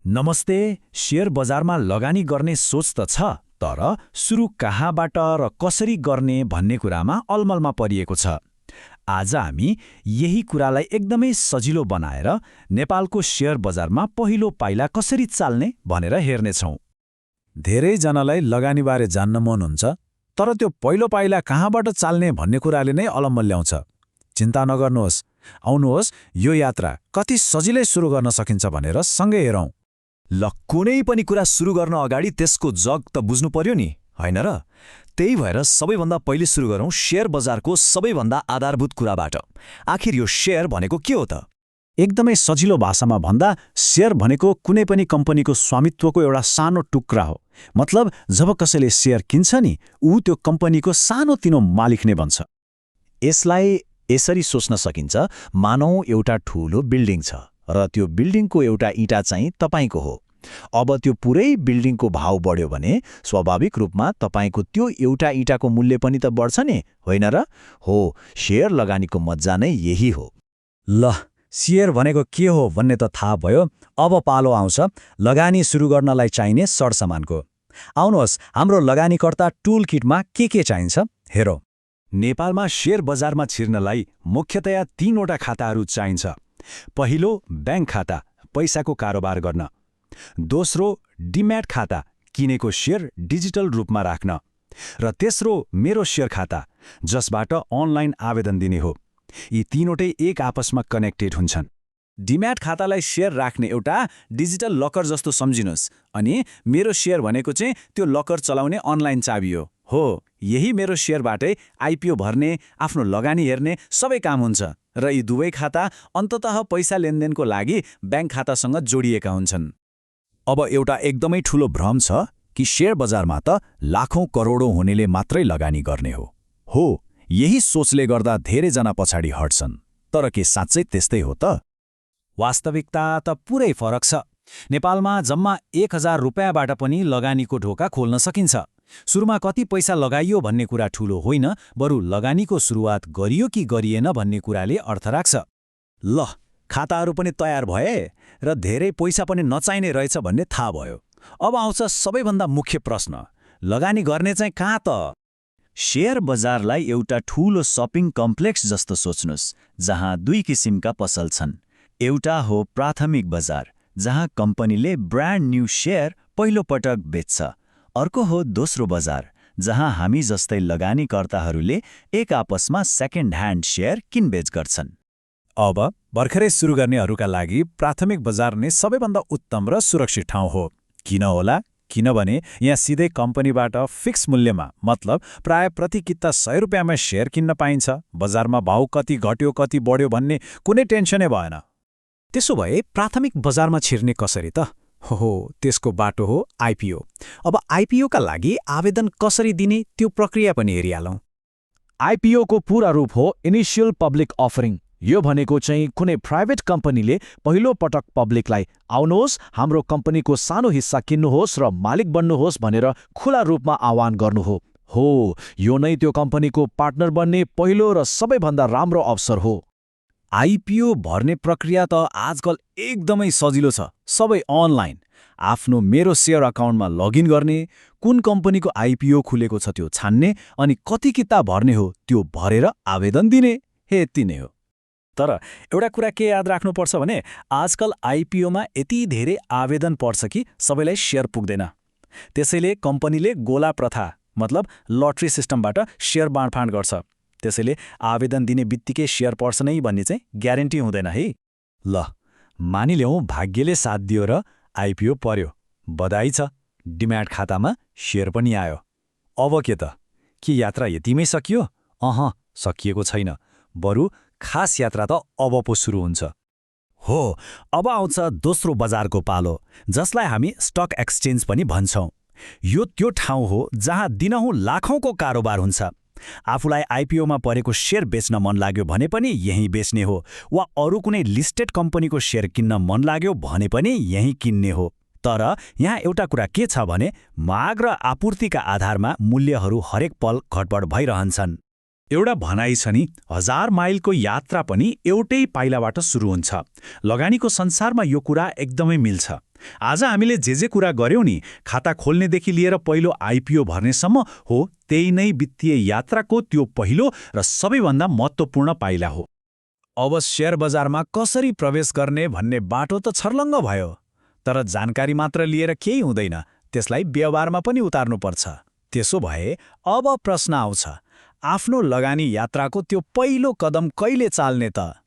नमस्ते। शेयर बजारमा लगानी गर्ने सोच त छ, तर सुरु कहाँबाट र कसरी गर्ने भन्ने कुरामा अलमलमा परिएको छ। आज हामी यही कुरालाई एकदमै सजिलो बनाएर नेपालको शेयर बजारमा पहिलो पाइला कसरी चाल्ने भनेर हेर्नेछौँ। धेरैजनालाई लगानीबारे जान्न मन हुन्छ, तर त्यो पहिलो पाइला कहाँबाट चाल्ने भन्ने कुराले नै अलमल ल्याउँछ। चिन्ता नगर्नुहोस्, आउनुहोस् यो यात्रा कति सजिलै सुरु गर्न सकिन्छ भनेर सँगै हेरौँ। ल, कुनै पनि कुरा सुरु गर्न अगाडि त्यसको जग त बुझ्नु पर्यो नि, होइन र? त्यही भएर सबैभन्दा पहिले सुरु गरौँ शेयर बजारको सबैभन्दा आधारभूत कुराबाट। आखिर यो शेयर भनेको के हो त? एकदमै सजिलो भाषामा भन्दा शेयर भनेको कुनै पनि कम्पनीको स्वामित्वको एउटा सानो टुक्रा हो। मतलब जब कसैले शेयर किन्छ नि, ऊ त्यो कम्पनीको सानोतिनो मालिक नै बन्छ। यसलाई यसरी सोच्न सकिन्छ, मानौ एउटा ठूलो बिल्डिङ छ र त्यो बिल्डिङको एउटा इँटा चाहिँ तपाईको हो। अब त्यो पुरै बिल्डिङको भाव बढ्यो भने स्वाभाविक रूपमा तपाईको त्यो एउटा इँटाको मूल्य पनि त बढ्छ नि, होइन र? हो, शेयर लगानीको मज्जा नै यही हो। ल, शेयर भनेको के हो भन्ने त थाहा भयो। अब पालो आउँछ लगानी सुरु गर्नलाई चाहिने सरसामानको। आउनुहोस्, हाम्रो लगानीकर्ता टुल किटमा के चाहिन्छ हेरौँ। नेपालमा शेयर बजारमा छिर्नलाई मुख्यतया 3वटा खाताहरू चाहिन्छ। पहिलो, ब्याङ्क खाता, पैसाको कारोबार गर्न। दोस्रो, डिम्याट खाता, किनेको शेयर डिजिटल रूपमा राख्न। र तेस्रो, मेरो शेयर खाता, जसबाट अनलाइन आवेदन दिने हो। यी तीनवटै एक आपसमा कनेक्टेड हुन्छन्। डिम्याट खातालाई शेयर राख्ने एउटा डिजिटल लकर जस्तो सम्झिनुहोस्, अनि मेरो शेयर भनेको चाहिँ त्यो लकर चलाउने अनलाइन चाबी हो। यही मेरो शेयरबाटै आइपिओ भर्ने, आफ्नो लगानी हेर्ने सबै काम हुन्छ। र यी दुवै खाता अन्ततः पैसा लेनदेनको लागि ब्याङ्क खातासँग जोडिएका हुन्छन्। अब एउटा एकदमै ठूलो भ्रम छ कि शेयर बजारमा त लाखौं करोडौं हुनेले मात्रै लगानी गर्ने हो। यही सोचले गर्दा धेरैजना पछाडि हट्छन्। तर के साँच्चै त्यस्तै हो त? वास्तविकता त पुरै फरक छ। नेपालमा जम्मा 1000 रुपियाँबाट पनि लगानीको ढोका खोल्न सकिन्छ। सुरुमा कति पैसा लगाइयो भन्ने कुरा ठूलो होइन, बरु लगानीको सुरुवात गरियो कि गरिएन भन्ने कुराले अर्थ राख्छ। ल, खाताहरू पनि तयार भए र धेरै पैसा पनि नचाहिने रहेछ भन्ने थाहा भयो। अब आउँछ सबैभन्दा मुख्य प्रश्न, लगानी गर्ने चाहिँ कहाँ त? शेयर बजारलाई एउटा ठूलो शपिङ कम्प्लेक्स जस्तो सोच्नुस्, जहाँ दुई किसिमका पसल छन्। एउटा हो प्राथमिक बजार, जहाँ कम्पनीले ब्रान्ड न्यू शेयर पहिलो पटक बेच्छ। अर्को हो दोस्रो बजार, जहाँ हामी जस्तै लगानीकर्ताहरूले एक आपसमा सेकेन्ड ह्यान्ड शेयर किनबेच गर्छन्। अब भर्खरै सुरु गर्नेहरूका लागि प्राथमिक बजार नै सबैभन्दा उत्तम र सुरक्षित ठाउँ हो। किन होला? किनभने यहाँ सिधै कम्पनीबाट फिक्स मूल्यमा, मतलब प्राय प्रति किता 100 रुपियाँमा शेयर किन्न पाइन्छ। बजारमा भाउ कति घट्यो कति बढ्यो भन्ने कुनै टेन्सनै भएन। त्यसो भए प्राथमिक बजारमा छिर्ने कसरी त? हो, त्यसको बाटो हो आइपिओ। अब आइपिओका लागि आवेदन कसरी दिने त्यो प्रक्रिया पनि हेरिहालौँ। आइपिओको पूरा रूप हो इनिशियल पब्लिक अफरिङ। यो भनेको चाहिँ कुनै प्राइभेट कम्पनीले पहिलो पटक पब्लिकलाई आउनुहोस् हाम्रो कम्पनीको सानो हिस्सा किन्नुहोस् र मालिक बन्नुहोस् भनेर खुला रूपमा आह्वान गर्नु हो। यो नै त्यो कम्पनीको पार्टनर बन्ने पहिलो र सबैभन्दा राम्रो अवसर हो। आइपिओ भर्ने प्रक्रिया त आजकल एकदमै सजिलो छ। सबै अनलाइन। आफ्नो मेरो शेयर अकाउन्टमा लगइन गर्ने, कुन कम्पनीको आइपिओ खुलेको छ त्यो छान्ने, अनि कति किता भर्ने हो त्यो भरेर आवेदन दिने, यति नै हो। तर एउटा कुरा के याद राख्नुपर्छ भने आजकल आइपिओमा यति धेरै आवेदन पर्छ कि सबैलाई शेयर पुग्दैन। त्यसैले कम्पनीले गोला प्रथा, मतलब लटरी सिस्टमबाट शेयर बाँडफाँड गर्छ। त्यसैले आवेदन दिने बित्तिकै शेयर पर्छ नै भन्ने चाहिँ ग्यारेन्टी हुँदैन है। ल, मानिल्याउँ भाग्यले साथ दियो र आइपिओ पर्यो। बधाई छ, डिम्याट खातामा शेयर पनि आयो। अब के त? के यात्रा यतिमै सकियो? सकिएको छैन। बरु खास यात्रा त अब पो सुरु हुन्छ। हो, अब आउँछ दोस्रो बजारको पालो, जसलाई हामी स्टक एक्सचेन्ज पनि भन्छौँ। यो त्यो ठाउँ हो जहाँ दिनहुँ लाखौंको कारोबार हुन्छ। आफूलाई आइपिओमा परेको शेयर बेच्न मन लाग्यो भने पनि यहीँ बेच्ने हो, वा अरू कुनै लिस्टेड कम्पनीको शेयर किन्न मन लाग्यो भने पनि यहीँ किन्ने हो। तर यहाँ एउटा कुरा के छ भने माग र आपूर्तिका आधारमा मूल्यहरू हरेक पल घटबड भइरहन्छन्। एउटा भनाइ छ नि, 1000 माइलको यात्रा पनि एउटै पाइलाबाट सुरु हुन्छ। लगानीको संसारमा यो कुरा एकदमै मिल्छ। आज हामीले जे कुरा गर्यौं नि, खाता खोल्नेदेखि लिएर पहिलो आइपिओ भर्नेसम्म हो, त्यही नै वित्तीय यात्राको त्यो पहिलो र सबैभन्दा महत्त्वपूर्ण पाइला हो। अब शेयर बजारमा कसरी प्रवेश गर्ने भन्ने बाटो त छर्लङ्ग भयो, तर जानकारी मात्र लिएर केही हुँदैन, त्यसलाई व्यवहारमा पनि उतार्नुपर्छ। त्यसो भए अब प्रश्न आउँछ, आफ्नो लगानी यात्राको त्यो पहिलो कदम कहिले चाल्ने त?